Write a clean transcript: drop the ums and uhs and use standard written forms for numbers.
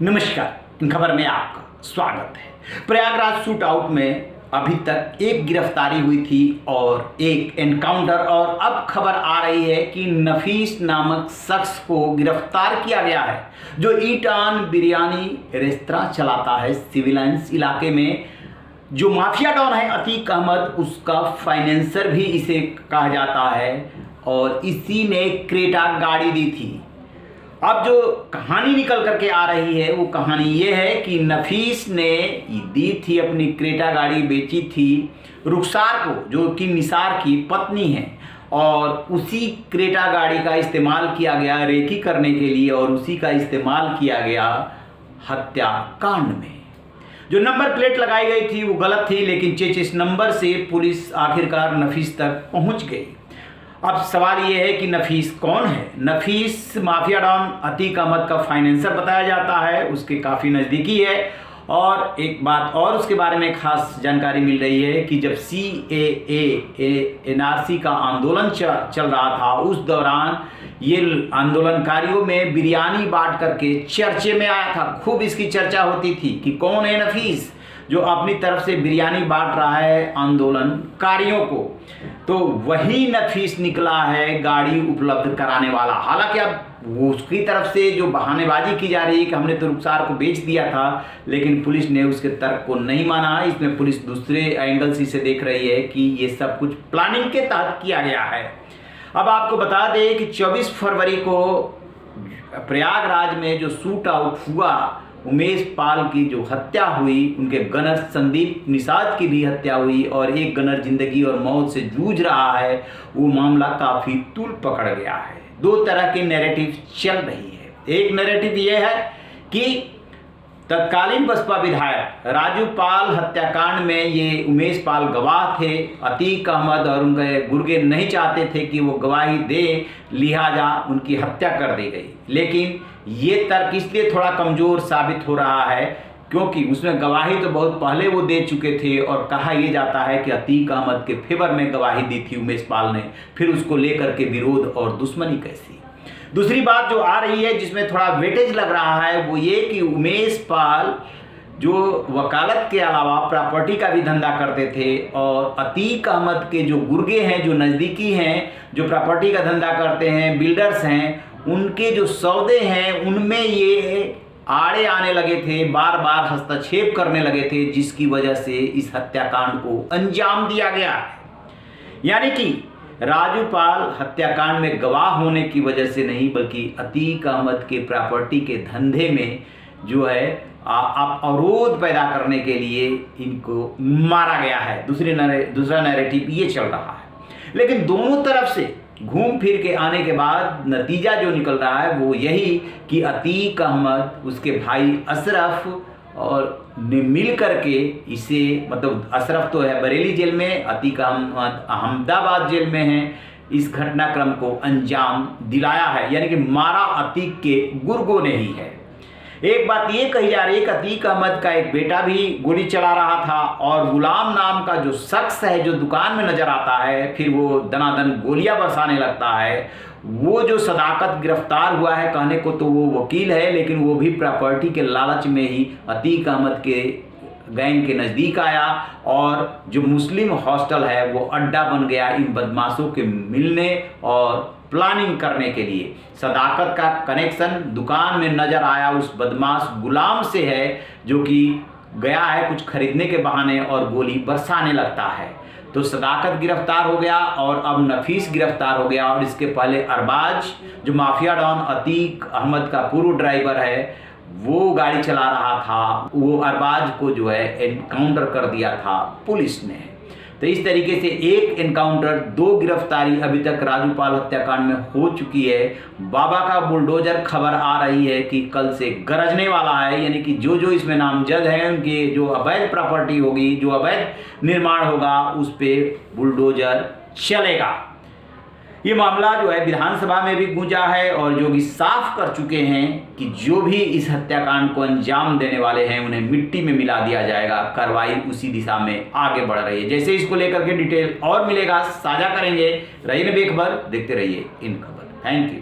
नमस्कार, इन खबर में आपका स्वागत है। प्रयागराज शूट आउट में अभी तक एक गिरफ्तारी हुई थी और एक एनकाउंटर, और अब खबर आ रही है कि नफीस नामक शख्स को गिरफ्तार किया गया है, जो ईटान बिरयानी रेस्तरां चलाता है सिविल लाइंस इलाके में। जो माफिया डॉन है अतीक अहमद, उसका फाइनेंसर भी इसे कहा जाता है, और इसी ने क्रेटा गाड़ी दी थी। अब जो कहानी निकल करके आ रही है वो कहानी ये है कि नफीस ने दी थी, अपनी क्रेटा गाड़ी बेची थी रुखसार को, जो कि निसार की पत्नी है, और उसी क्रेटा गाड़ी का इस्तेमाल किया गया रेकी करने के लिए, और उसी का इस्तेमाल किया गया हत्याकांड में। जो नंबर प्लेट लगाई गई थी वो गलत थी, लेकिन चेचिस नंबर से पुलिस आखिरकार नफीस तक पहुंच गई। अब सवाल ये है कि नफीस कौन है। नफीस माफिया डॉन अतीक अहमद का फाइनेंसर बताया जाता है, उसके काफ़ी नज़दीकी है। और एक बात और उसके बारे में खास जानकारी मिल रही है कि जब CAA NRC का आंदोलन चल रहा था, उस दौरान ये आंदोलनकारियों में बिरयानी बांट करके चर्चे में आया था। खूब इसकी चर्चा होती थी कि कौन है नफीस जो अपनी तरफ से बिरयानी बांट रहा है आंदोलनकारियों को। तो वही नफीस निकला है गाड़ी उपलब्ध कराने वाला। हालांकि अब वो उसकी तरफ से जो बहानेबाजी की जा रही है कि हमने तो रुखसार को बेच दिया था, लेकिन पुलिस ने उसके तर्क को नहीं माना। इसमें पुलिस दूसरे एंगल से देख रही है कि ये सब कुछ प्लानिंग के तहत किया गया है। अब आपको बता दें कि 24 फरवरी को प्रयागराज में जो शूट आउट हुआ, उमेश पाल की जो हत्या हुई, उनके गनर संदीप निषाद की भी हत्या हुई, और एक गनर जिंदगी और मौत से जूझ रहा है। वो मामला काफ़ी तूल पकड़ गया है। दो तरह की नैरेटिव चल रही है। एक नैरेटिव ये है कि तत्कालीन बसपा विधायक राजू पाल हत्याकांड में ये उमेश पाल गवाह थे। अतीक अहमद और उनके गुर्गे नहीं चाहते थे कि वो गवाही दे, लिहाजा उनकी हत्या कर दी गई। लेकिन ये तर्क इसलिए थोड़ा कमज़ोर साबित हो रहा है क्योंकि उसमें गवाही तो बहुत पहले वो दे चुके थे, और कहा यह जाता है कि अतीक अहमद के फेवर में गवाही दी थी उमेश पाल ने। फिर उसको लेकर के विरोध और दुश्मनी कैसी। दूसरी बात जो आ रही है जिसमें थोड़ा वेटेज लग रहा है वो ये कि उमेश पाल जो वकालत के अलावा प्रॉपर्टी का भी धंधा करते थे, और अतीक अहमद के जो गुर्गे हैं, जो नज़दीकी हैं, जो प्रॉपर्टी का धंधा करते हैं, बिल्डर्स हैं, उनके जो सौदे हैं उनमें ये आड़े आने लगे थे, बार बार हस्तक्षेप करने लगे थे, जिसकी वजह से इस हत्याकांड को अंजाम दिया गया है। यानी कि राजू पाल हत्याकांड में गवाह होने की वजह से नहीं, बल्कि अतीक अहमद के प्रॉपर्टी के धंधे में जो है अवरोध पैदा करने के लिए इनको मारा गया है। दूसरा नैरेटिव ये चल रहा है। लेकिन दोनों तरफ से घूम फिर के आने के बाद नतीजा जो निकल रहा है वो यही कि अतीक अहमद, उसके भाई अशरफ और ने मिल करके इसे, मतलब अशरफ तो है बरेली जेल में, अतीक अहमद अहमदाबाद जेल में है, इस घटनाक्रम को अंजाम दिलाया है। यानी कि मारा अतीक के गुर्गों ने ही है। एक बात ये कही जा रही है कि अतीक अहमद का एक बेटा भी गोली चला रहा था, और गुलाम नाम का जो शख्स है जो दुकान में नजर आता है, फिर वो दनादन गोलियां बरसाने लगता है। वो जो सदाकत गिरफ्तार हुआ है, कहने को तो वो वकील है, लेकिन वो भी प्रॉपर्टी के लालच में ही अतीक अहमद के गैंग के नज़दीक आया, और जो मुस्लिम हॉस्टल है वो अड्डा बन गया इन बदमाशों के मिलने और प्लानिंग करने के लिए। सदाकत का कनेक्शन दुकान में नजर आया उस बदमाश गुलाम से है, जो कि गया है कुछ खरीदने के बहाने और गोली बरसाने लगता है। तो सदाकत गिरफ्तार हो गया, और अब नफीस गिरफ्तार हो गया, और इसके पहले अरबाज जो माफिया डॉन अतीक अहमद का पूर्व ड्राइवर है, वो गाड़ी चला रहा था। वो अरबाज को जो है एनकाउंटर कर दिया था पुलिस ने। तो इस तरीके से एक एनकाउंटर, 2 गिरफ्तारी अभी तक राजू पाल हत्याकांड में हो चुकी है। बाबा का बुलडोजर खबर आ रही है कि कल से गरजने वाला है। यानी कि जो जो इसमें नामजद हैं उनके जो अवैध प्रॉपर्टी होगी, जो अवैध निर्माण होगा, उस पर बुलडोजर चलेगा। ये मामला जो है विधानसभा में भी गूंजा है, और जो भी साफ कर चुके हैं कि जो भी इस हत्याकांड को अंजाम देने वाले हैं उन्हें मिट्टी में मिला दिया जाएगा। कार्रवाई उसी दिशा में आगे बढ़ रही है। जैसे इसको लेकर के डिटेल और मिलेगा साझा करेंगे। रहिए बेखबर, देखते रहिए इन खबर। Thank you.